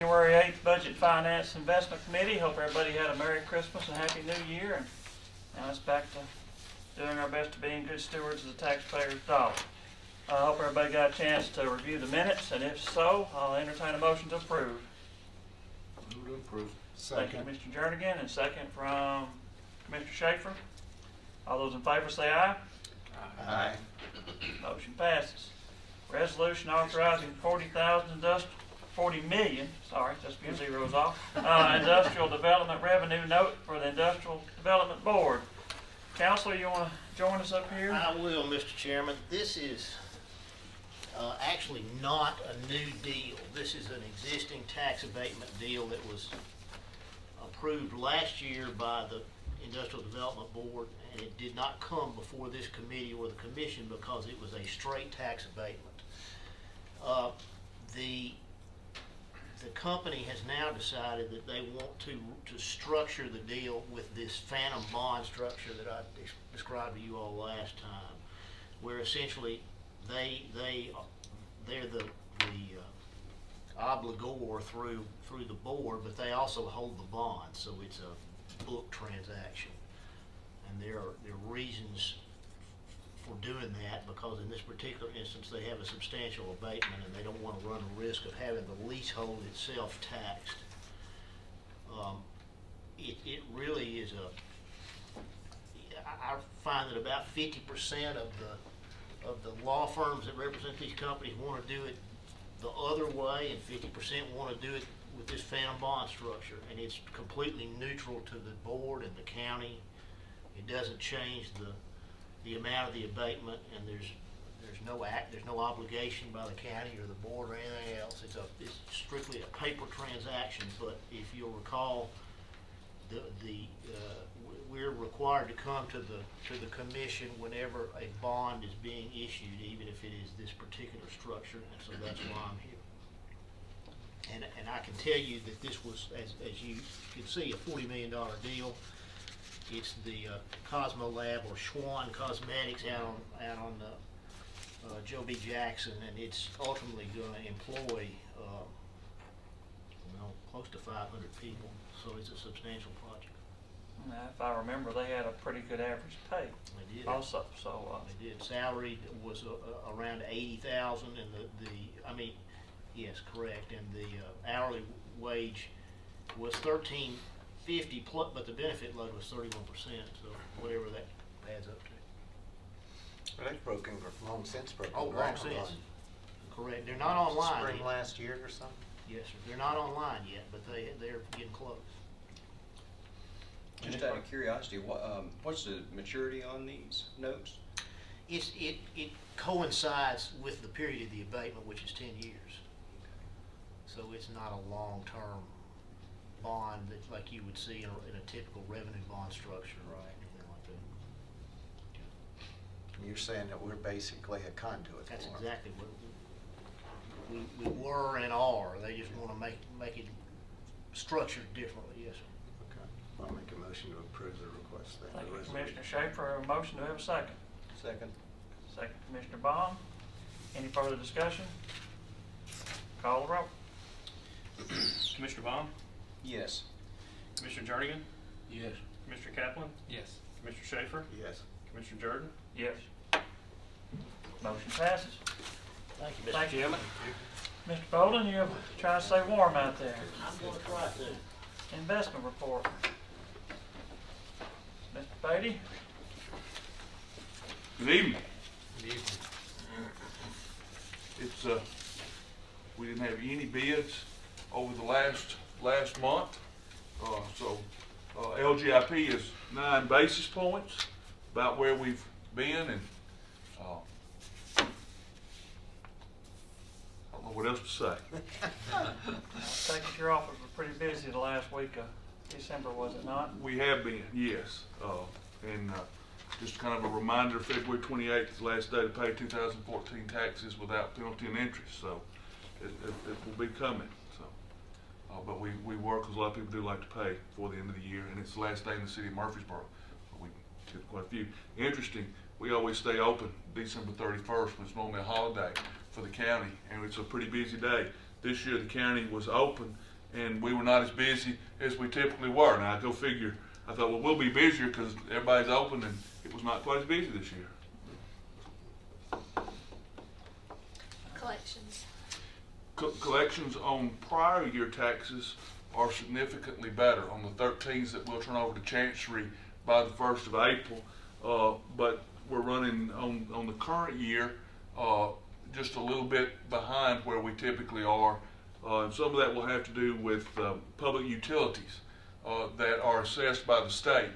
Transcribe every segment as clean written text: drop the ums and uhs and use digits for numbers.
January 8th Budget Finance Investment Committee. Hope everybody had a Merry Christmas and Happy New Year. And now it's back to doing our best to being good stewards of the taxpayers' dollar. I hope everybody got a chance to review the minutes, and if so, I'll entertain a motion to approve. Move to approve. Thank you, Mr. Jernigan, and second from Mr. Schaefer. All those in favor say aye. Aye. Motion passes. Resolution authorizing $40 million, just a few zeros off, industrial development revenue note for the Industrial Development Board. Counselor, you want to join us up here? I will, Mr. Chairman. This is actually not a new deal. This is an existing tax abatement deal that was approved last year by the Industrial Development Board, and it did not come before this committee or the commission because it was a straight tax abatement. The company has now decided that they want to structure the deal with this phantom bond structure that I described to you all last time, where essentially they're the obligor through the board, but they also hold the bond, so it's a book transaction. And there are reasons for doing that, because in this particular instance they have a substantial abatement and they don't want to run the risk of having the leasehold itself taxed. It really is I find that about 50% of the law firms that represent these companies want to do it the other way, and 50% want to do it with this phantom bond structure, and it's completely neutral to the board and the county. It doesn't change the amount of the abatement, and there's no obligation by the county or the board or anything else. It's strictly a paper transaction. But if you'll recall, we're required to come to the commission whenever a bond is being issued, even if it is this particular structure, and so that's why I'm here. And I can tell you that this was, as you can see, a $40 million deal. It's the Cosmo Lab, or Schwann Cosmetics, out on Joe B. Jackson, and it's ultimately going to employ close to 500 people. So it's a substantial project. Now, if I remember, they had a pretty good average pay. They did. Also, so they did. Salary was around $80,000, and yes, correct. And the hourly wage was $13.50 plus, but the benefit load was 31%. So whatever that adds up to. Well, they've broken long since broken. Oh, long since. Correct. They're not online. Spring yet. last year or something. Yes, sir. They're not online yet, but they're getting close. Just out of curiosity, what's the maturity on these notes? It coincides with the period of the abatement, which is 10 years. So it's not a long-term bond that like you would see in a typical revenue bond structure, Right. Anything like that. You're saying that we're basically a conduit. That's for them. exactly what we were and are. They just want to make it structured differently. Yes, sir. Okay. I'll make a motion to approve the request. thank you, Commissioner Schaefer. A motion, do we have a second? Second. Second, Commissioner Baum. Any further discussion? Call the roll. Commissioner Baum? Yes. Commissioner Jernigan? Yes. Commissioner Kaplan? Yes. Commissioner Schaefer? Yes. Commissioner Jordan? Yes. Motion passes. Thank you, Mr. Thank you. Chairman. Mr. Bolden, you're trying to stay warm out there. I'm going to try to. Investment report. Mr. Beatty? Good evening. It's we didn't have any bids over the last month, so LGIP is 9 basis points, about where we've been, and I don't know what else to say. I take it your office was pretty busy the last week of December, was it not? We have been, yes, and just kind of a reminder, February 28th is the last day to pay 2014 taxes without penalty and interest, so it will be coming. So, but we work, because a lot of people do like to pay before the end of the year, and it's the last day in the city of Murfreesboro, so we did quite a few. Interesting, we always stay open December 31st, when it's normally a holiday for the county, and it's a pretty busy day. This year the county was open and we were not as busy as we typically were. Now, go figure, I thought, well, we'll be busier because everybody's open, and it was not quite as busy this year. Collections. Collections on prior year taxes are significantly better on the 13s that we'll turn over to Chancery by the 1st of April. But we're running on the current year just a little bit behind where we typically are. And some of that will have to do with public utilities that are assessed by the state.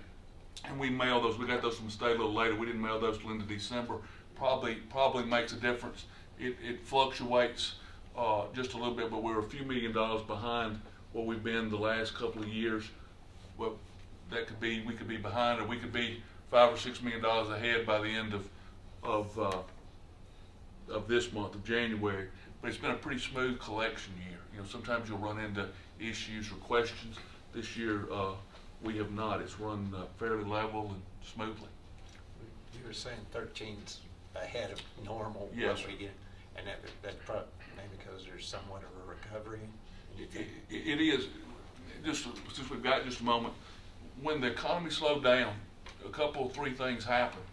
And we mail those. We got those from the state a little later. We didn't mail those till into December. Probably makes a difference. It fluctuates just a little bit, but we're a few $1 million behind what we've been the last couple of years. Well, that could be, we could be behind, or we could be $5 or $6 million ahead by the end of this month of January. But it's been a pretty smooth collection year. You know, sometimes you'll run into issues or questions. This year we have not. It's run fairly level and smoothly. You were saying 13's ahead of normal. Yes, what we get, and that's probably maybe because there's somewhat of a recovery. It is. Just since we've got just a moment, when the economy slowed down, a couple of three things happened,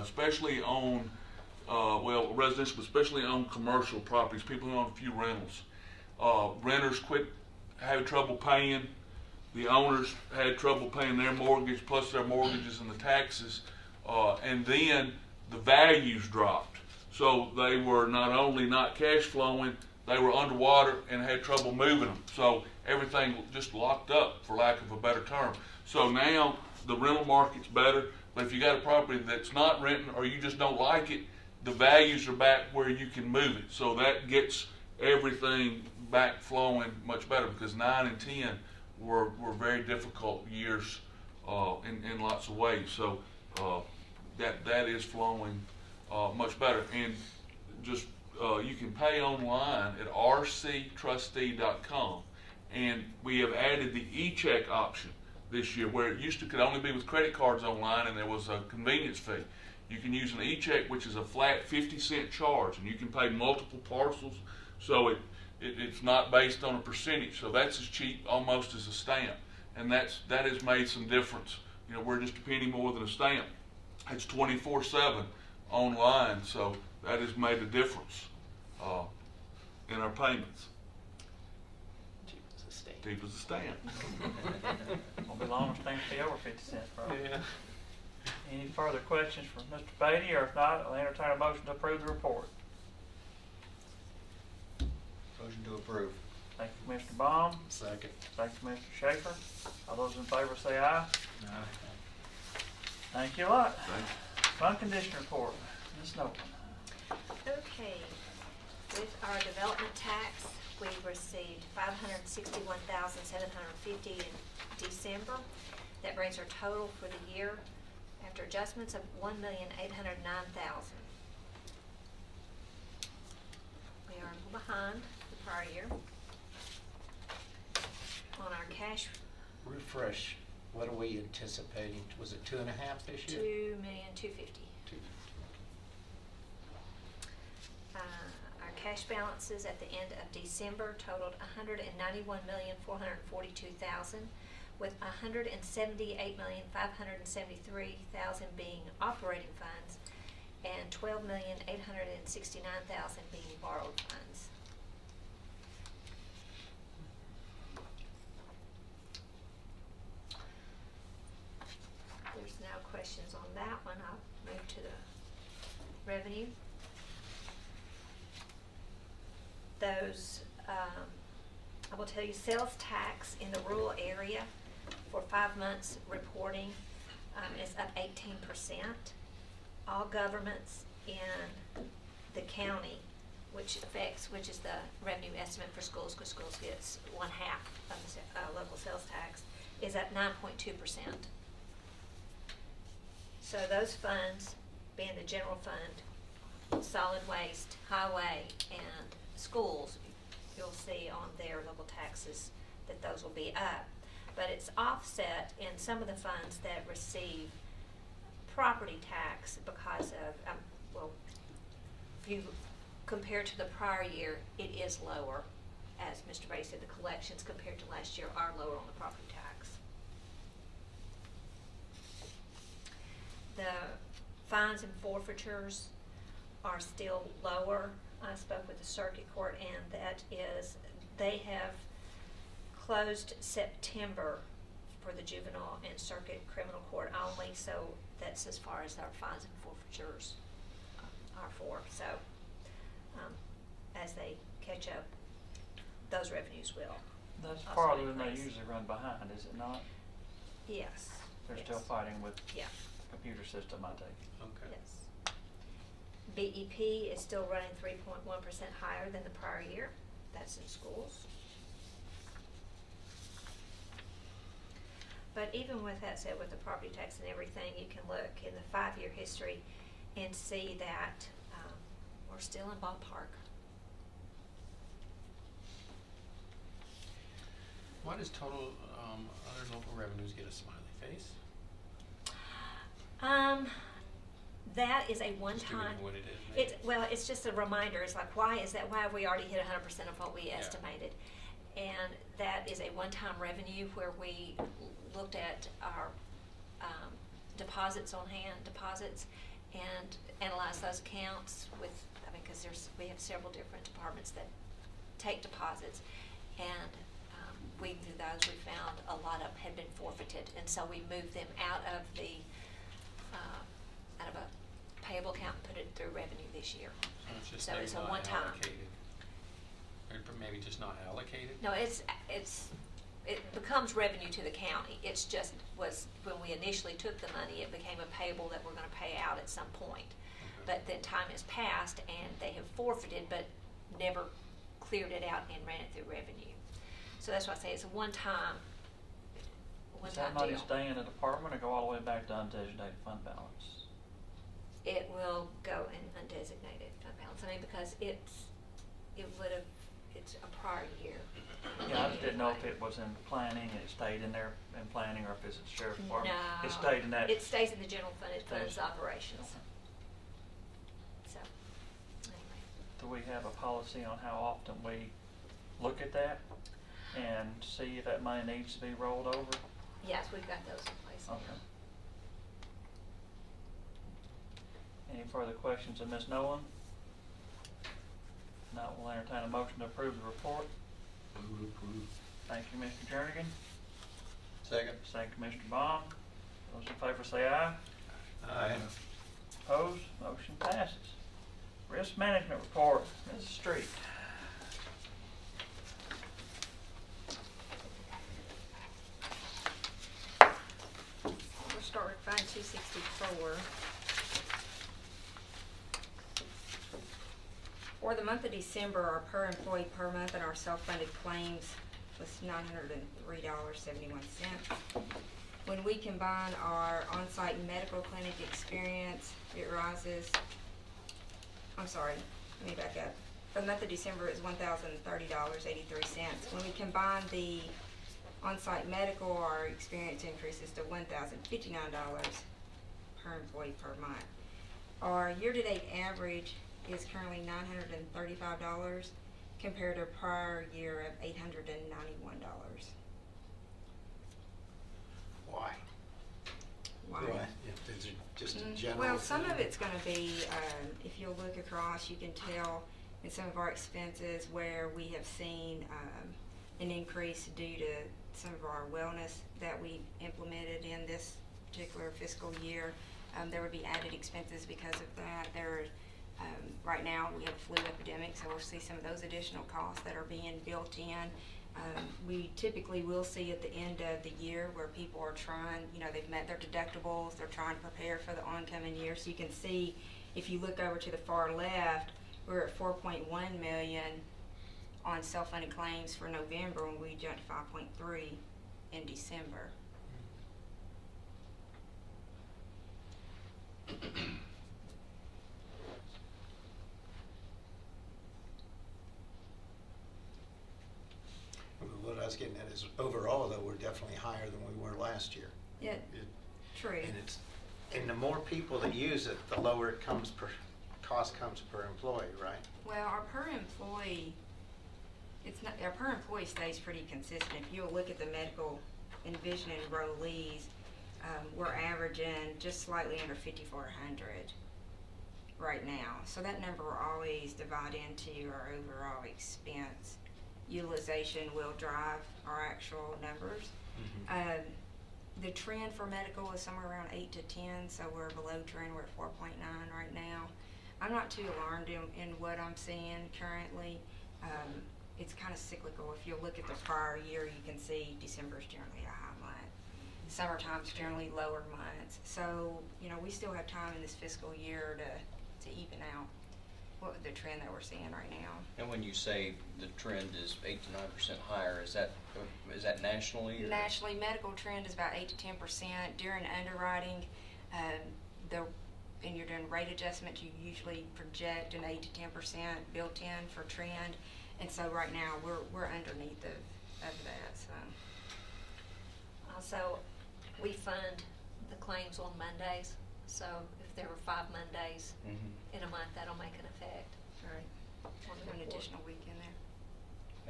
especially on residential, but especially on commercial properties. People who own a few rentals, renters quit having trouble paying. The owners had trouble paying their mortgage, plus their mortgages and the taxes, and then the values dropped. So they were not only not cash flowing, they were underwater and had trouble moving them. So everything just locked up, for lack of a better term. So now the rental market's better, but if you got a property that's not renting or you just don't like it, the values are back where you can move it. So that gets everything back flowing much better, because 9 and 10 were very difficult years in lots of ways. So that is flowing much better. And just you can pay online at rctrustee.com, and we have added the e-check option this year, where it used to could only be with credit cards online and there was a convenience fee. You can use an e-check, which is a flat 50-cent charge, and you can pay multiple parcels, so it's not based on a percentage. So that's as cheap almost as a stamp, and that has made some difference. You know, we're just a penny more than a stamp. It's 24/7 online, so that has made a difference in our payments. Cheap as a steak. Cheap as a stamp. Won't be long, stamp fee over 50 cents probably. Yeah. Any further questions for Mr. Beatty, or if not, I'll entertain a motion to approve the report. Motion to approve. Thank you, Mr. Baum. Second. Thank you, Mr. Schaefer. All those in favor say aye. Aye. Thank you a lot. Thanks. Fund condition report, Ms. Nolan. Okay, with our development tax, we received $561,750 in December. That brings our total for the year, after adjustments, of $1,809,000. We are a little behind the prior year. On our cash, Refresh. What are we anticipating? Was it 2.5 this year? $2,250,000. 2. Our cash balances at the end of December totaled $191,442,000, with $178,573,000 being operating funds and $12,869,000 being borrowed funds. There's no questions on that one. I'll move to the revenue. Those, I will tell you, sales tax in the rural area for 5 months reporting is up 18%. All governments in the county, which is the revenue estimate for schools, because schools gets 1/2 of the local sales tax, is at 9.2%. So those funds, being the general fund, solid waste, highway, and schools, you'll see on their local taxes that those will be up. But it's offset in some of the funds that receive property tax because of, if you compare to the prior year, it is lower as Mr. Brady said, the collections compared to last year are lower on the property tax. The fines and forfeitures are still lower. I spoke with the circuit court, and that is, they have closed September for the juvenile and circuit criminal court only, so that's as far as our fines and forfeitures are for. So, as they catch up, those revenues will. That's also farther than they increase. usually run behind, is it not? Yes. They're yes. still fighting with Yeah, computer system, I take. Okay. yes. BEP is still running 3.1% higher than the prior year. That's in schools. But even with that said, with the property tax and everything, you can look in the 5-year history and see that we're still in ballpark. Why does total other local revenues get a smiley face? That is a Just giving one-time. you what it is, maybe. It's just a reminder. It's like, why is that? Why have we already hit 100% of what we Yeah. estimated? And that is a one-time revenue where we looked at our deposits on hand, and analyzed those accounts with, because we have several different departments that take deposits, and reading through those, we found a lot of them had been forfeited, and so we moved them out of a payable account and put it through revenue this year. So it's just So maybe it's a not one-time. allocated. Or maybe just not allocated? No, it becomes revenue to the county. It's just was, when we initially took the money, it became a payable that we're gonna pay out at some point. Okay. But then time has passed and they have forfeited, but never cleared it out and ran it through revenue. So that's why I say it's a one-time Does that deal. money stay in the department or go all the way back to undesignated fund balance? It will go in undesignated fund balance. I mean, because it's a prior year. Yeah, I just didn't know if it was in planning and it stayed in there in planning, or if it's the sheriff's department. No. It stayed in that. It stays in the general fund, it Stays- funds operations. Okay. So, anyway. Do we have a policy on how often we look at that and see if that money needs to be rolled over? Yes, we've got those in place now. Okay. Any further questions of Ms. Nolan? Not, we'll entertain a motion to approve the report. Move approve. Thank you, Mr. Jernigan. Second. Second, Mr. Bond. Those in favor say aye. Aye. Opposed? Motion passes. Risk management report, Mrs. Street. We'll start with Fund 264. For the month of December, our per employee per month and our self-funded claims was $903.71. When we combine our on-site medical clinic experience, it rises, I'm sorry, let me back up. For the month of December, it's $1,030.83. When we combine the on-site medical, our experience increases to $1,059 per employee per month. Our year-to-date average is currently $935 compared to a prior year of $891. Why? Why? Is it just a general Well, some thing? of it's gonna be, if you'll look across, you can tell in some of our expenses where we have seen, an increase due to some of our wellness that we implemented in this particular fiscal year. There would be added expenses because of that. Right now, we have a flu epidemic, so we'll see some of those additional costs that are being built in. We typically will see at the end of the year where people are trying, they've met their deductibles, they're trying to prepare for the oncoming year. So you can see, if you look over to the far left, we're at 4.1 million on self-funded claims for November, when we jumped 5.3 in December. What I was getting at is overall, though, we're definitely higher than we were last year. Yeah, It- true. And the more people that use it, the lower it comes cost comes per employee, right? Well, our per employee it's not, our per employee stays pretty consistent. If you'll look at the medical and vision enrollees, we're averaging just slightly under 5,400 right now. So that number will always divide into our overall expense. Utilization will drive our actual numbers. The trend for medical is somewhere around 8 to 10, so we're below trend. We're at 4.9 right now. I'm not too alarmed in what I'm seeing currently. It's kind of cyclical. If you look at the prior year, you can see December is generally a high month. Summertime's generally lower months. So, you know, we still have time in this fiscal year to even out what the trend that we're seeing right now. And when you say the trend is 8 to 9% higher, is that nationally? Or? Nationally, medical trend is about 8 to 10%. During underwriting, and you're doing rate adjustment, you usually project an 8 to 10% built in for trend. And so right now we're underneath of that. So Also, we fund the claims on Mondays, so if there were 5 Mondays in a month, that'll make an effect. right, On the an report. additional week in there.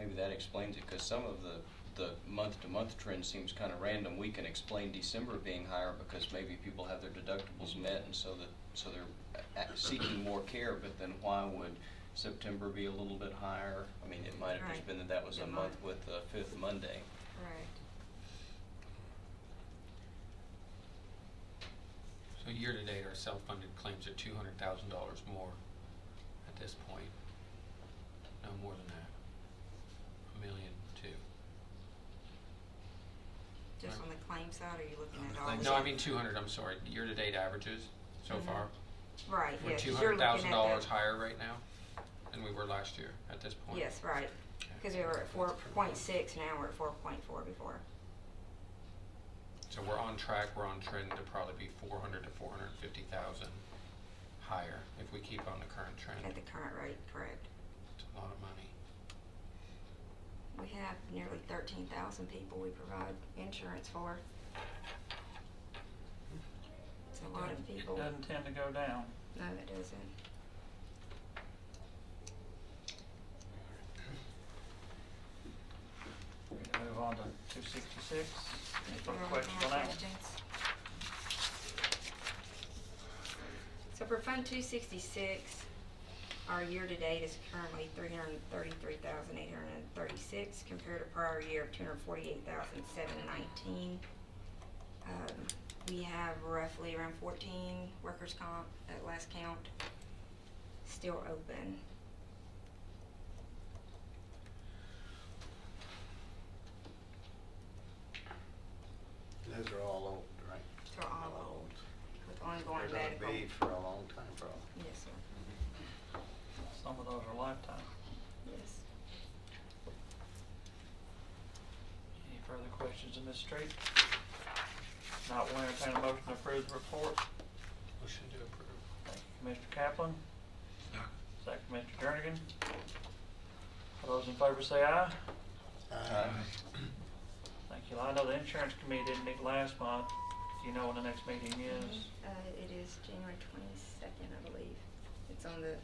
Maybe that explains it, because some of the month-to-month trend seems kind of random. We can explain December being higher because maybe people have their deductibles met, and so they're seeking more care. But then why would September be a little bit higher? I mean, it might have just Right. been that was a It month might. with the 5th Monday. Right. So year-to-date, our self-funded claims are $200,000 more at this point. No more than that. $1.2 million. Just Right. on the claim side, or are you looking at all? No, of I it? mean 200, I'm sorry, year-to-date averages so Mhm. far. Right, We're yes. you're looking at $200,000 that. higher right now than we were last year at this point. Yes, right. Because we were at 4.6, now we're at 4.4 before. So we're on track, we're on trend to probably be 400 to 450,000 higher if we keep on the current trend. At the current rate, correct. It's a lot of money. We have nearly 13,000 people we provide insurance for. It's a lot of It people. doesn't tend to go down. No, it doesn't. We can move on to 266. Any further Anyone have questions more on that one? questions? So for Fund 266, our year-to-date is currently 333,836 compared to prior year of 248,719. We have roughly around 14 workers' comp at last count still open. Those are all old, right? So all old with ongoing They're medical. gonna be for a long time, probably. Yes, sir. Some of those are lifetime. Yes. Any further questions in this street? Not will entertain a motion to approve the report. Motion to approve. Thank you, Mr. Kaplan. Second, Mr. Jernigan. All those in favor say aye. Thank you. I know the insurance committee didn't meet last month. Do you know when the next meeting is? It is January 22nd, I believe. It's on this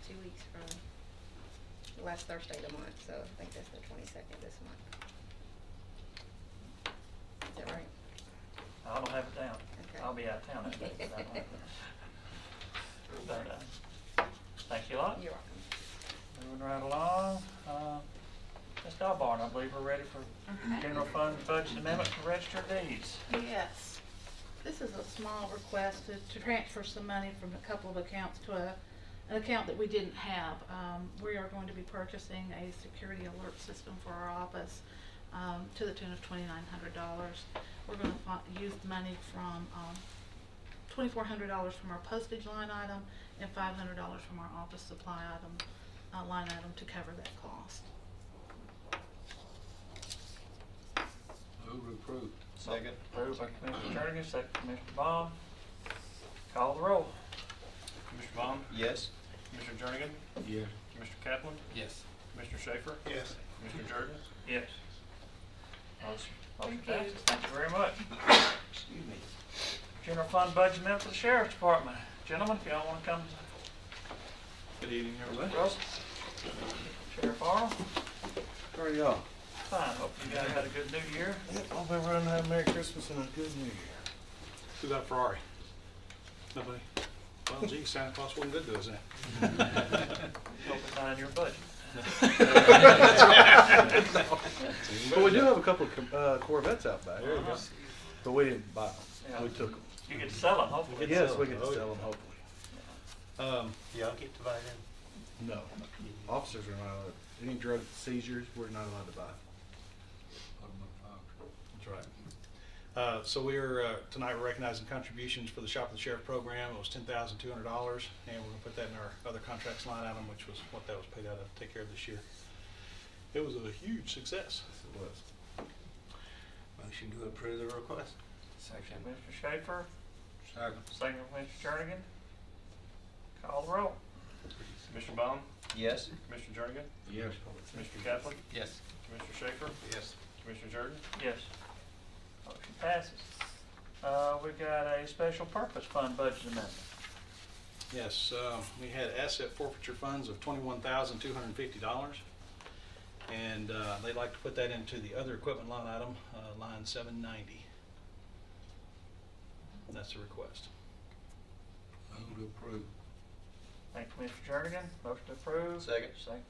2 weeks from the last Thursday of the month, so I think that's the 22nd this month. Is that right? I don't have it down. Okay. I'll be out of town that day. So I don't have it. But, thank you a lot. You're welcome. Moving right along, Ms. Dalbarn, I believe we're ready for general fund budget amendment for registered deeds. Yes. This is a small request to transfer some money from a couple of accounts to an account that we didn't have. We are going to be purchasing a security alert system for our office to the tune of $2,900. We're going to use the money from $2,400 from our postage line item and $500 from our office supply item line item to cover that cost. Move approved. Second. Approved by Commissioner Jernigan, second by Commissioner Baum. Call the roll. Commissioner Baum? Yes. Commissioner Jernigan? Yeah. Commissioner Kaplan? Yes. Commissioner Schaefer? Yes. Commissioner Jordan? Yes. Motion Thank you. passes. Thank you very much. Excuse me. General fund budget amendment for the sheriff's department. Gentlemen, if y'all want to come. Good evening, everybody. Russ? Sheriff Arnold? How are y'all? Fine, hope you guys had a good New Year. Yep, hope everyone had a Merry Christmas and a good New Year. Who got a Ferrari? Nobody? Well, gee, Santa Claus wasn't good to us then. Hope it's not in your budget. But we do have a couple of Corvettes out back. There you go. But we didn't buy them. Yeah. We took them. You get to sell them, hopefully. Yes, we can Oh, sell yeah. them hopefully. Y'all get to buy them? No, officers are not allowed. Any drug seizures, we're not allowed to buy. That's right. So we're, tonight we're recognizing contributions for the Shop of the Sheriff program. It was $10,200, and we're gonna put that in our other contracts line item, which was what that was paid out of to take care of this year. It was a huge success. Yes, it was. Motion to approve the request. Second, Mr. Schaefer, Second. second, Mr. Jernigan. Call the roll. Commissioner Baum? Yes? Commissioner Jernigan? Yes. Commissioner Kaplan? Yes. Commissioner Schaefer? Yes. Commissioner Jordan? Yes. Motion passes. We got a special purpose fund budget amendment. Yes, we had asset forfeiture funds of $21,250. And they'd like to put that into the other equipment line item, line 790. And that's the request. Move to approve. Thank you, Mr. Jernigan. Motion to approve. Second. Second,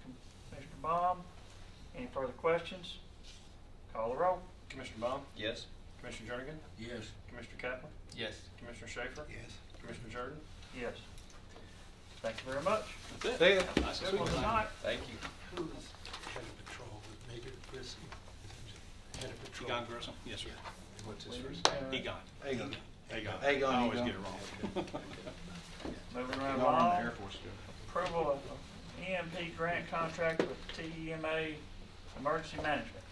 Mr. Baum. Any further questions? Call the roll. Commissioner Baum? Yes? Commissioner Jernigan? Yes. Commissioner Kaplan? Yes. Commissioner Schaefer? Yes. Commissioner Jordan? Yes. Thank you very much. That's See ya. Nice and Good one sweet. tonight. Thank you. Who's head of patrol with Major Grissom? Head of patrol. Egon Grissom? Yes, sir. What's his first name? Egon. Agon. Egon. Agon, I always Egon. get it wrong. Moving right Y'all in the Air along. Force too. Approval of EMP grant contract with TEMA Emergency Management.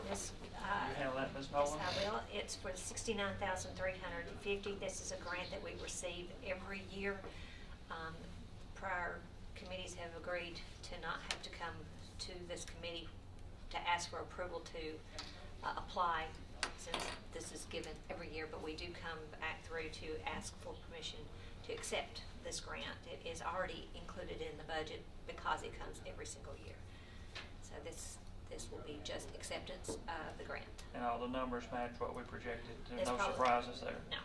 This, You handle that, Ms. yes, Nolan? I will. It's for $69,350. This is a grant that we receive every year. Prior committees have agreed to not have to come to this committee to ask for approval to apply, since this is given every year, but we do come back through to ask for permission to accept this grant. It is already included in the budget because it comes every single year. So this will be just acceptance of the grant. And all the numbers match what we projected. There's It's no probably- surprises there. No,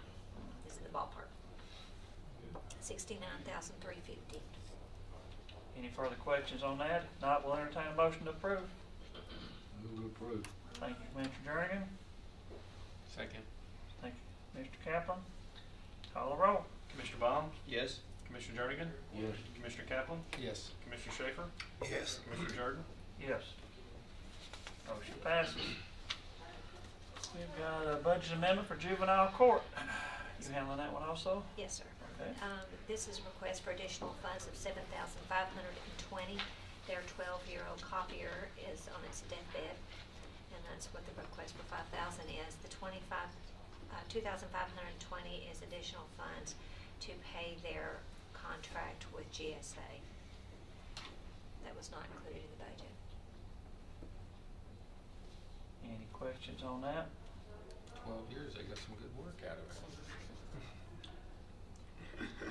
this is the ballpark. $69,350. Any further questions on that? If not, we'll entertain a motion to approve. Move to approve. Thank you, Mr. Jernigan. Second. Thank you, Mr. Kaplan. Call the roll. Commissioner Baum? Yes? Commissioner Jernigan? Yes. Commissioner Kaplan? Yes. Commissioner Schaefer? Yes. Commissioner Jordan? Yes. Motion passes. We've got a budget amendment for juvenile court. You handling that one also? Yes, sir. Okay. This is a request for additional funds of $7,520. Their 12-year-old copier is on its deathbed, and that's what the request for $5,000 is. The $2,520 is additional funds to pay their contract with GSA. That was not included in the budget. Any questions on that? 12 years, they got some good work out of it.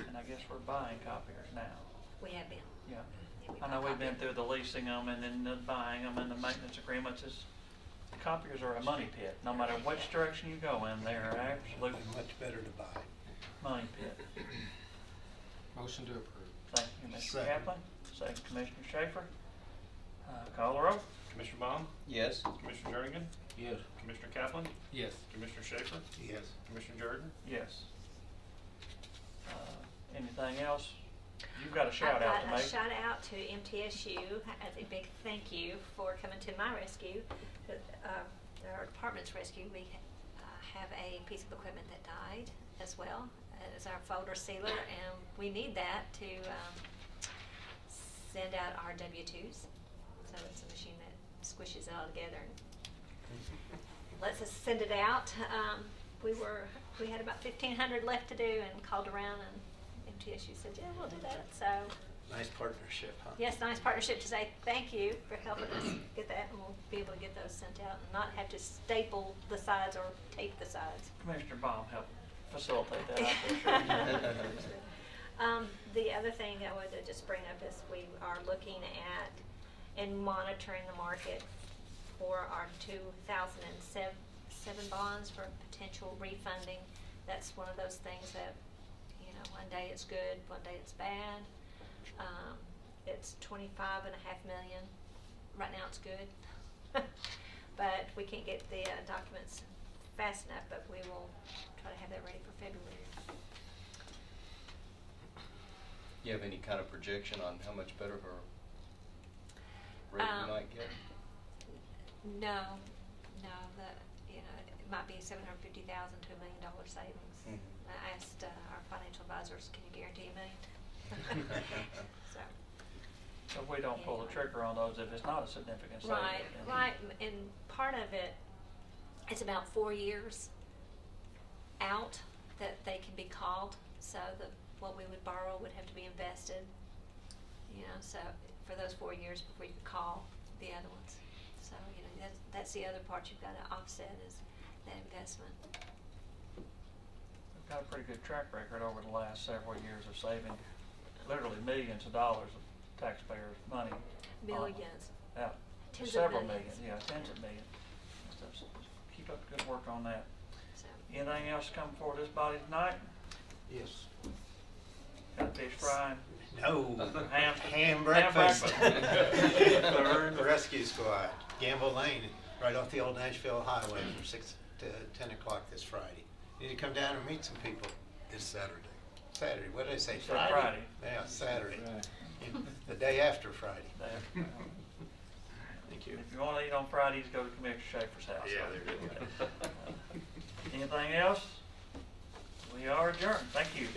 And I guess we're buying copiers now. We have been. Yeah. Yeah, we I know buy we've been copiers. through the leasing them and then the buying them and the maintenance agreements. The copiers are a money pit. No matter which direction you go in, they're an absolute Much better to buy. money pit. Motion to approve. Thank you, Mr. Second. Kaplan. Second, Commissioner Schaefer. Call the roll. Commissioner Baum? Yes? Commissioner Jernigan? Yes. Commissioner Kaplan? Yes. Commissioner Schaefer? Yes. Commissioner Jordan? Yes. Anything else? You've got a shout out to I've got make. a shout out to MTSU as a big thank you for coming to my rescue, our department's rescue. We have a piece of equipment that died as well as our folder sealer, and we need that to send out our W-2s. So it's a machine that squishes it all together and lets us send it out. We had about 1,500 left to do, and called around, and MTSU said, yeah, we'll do that. So Nice partnership, huh? yes, nice partnership to say thank you for helping us get that, and we'll be able to get those sent out and not have to staple the sides or tape the sides. Commissioner Baum helped facilitate that, I'm sure. The other thing I wanted to just bring up is we are looking at and monitoring the market for our 2007 bonds for potential refunding. That's one of those things that, you know, one day it's good, one day it's bad. It's 25.5 million. Right now it's good. But we can't get the documents fast enough, but we will try to have that ready for February. You have any kind of projection on how much better of a rate you might get? No, you know, it might be $750,000 to $1 million savings. Mhm. I asked our financial advisors, can you guarantee $1 million? So. So we don't pull the trigger on those if it's not a significant savings. Right, right, and part of it, it's about 4 years out that they can be called, so what we would borrow would have to be invested, you know, so for those 4 years before you could call the other ones. So, you know, that's the other part you've got to offset is that investment. We've got a pretty good track record over the last several years of saving literally millions of dollars of taxpayers' money. Millions. Yeah, Tens of several millions. million, yeah, tens of millions. and stuff. So keep up the good work on that. So, Anything else come before this body tonight? Yes. Got fish frying? No. Ham? Ham breakfast. breakfast. The rescue squad, Gamble Lane, right off the old Nashville Highway from 6 to 10 o'clock this Friday. Need to come down and meet some people this Saturday. Saturday, what did I say, You said Friday? Friday. Yeah, Saturday. The day after Friday. There. Thank you. If you want to eat on Fridays, go to Commissioner Schaefer's house. Yeah, there you go. Anything else? We are adjourned. Thank you.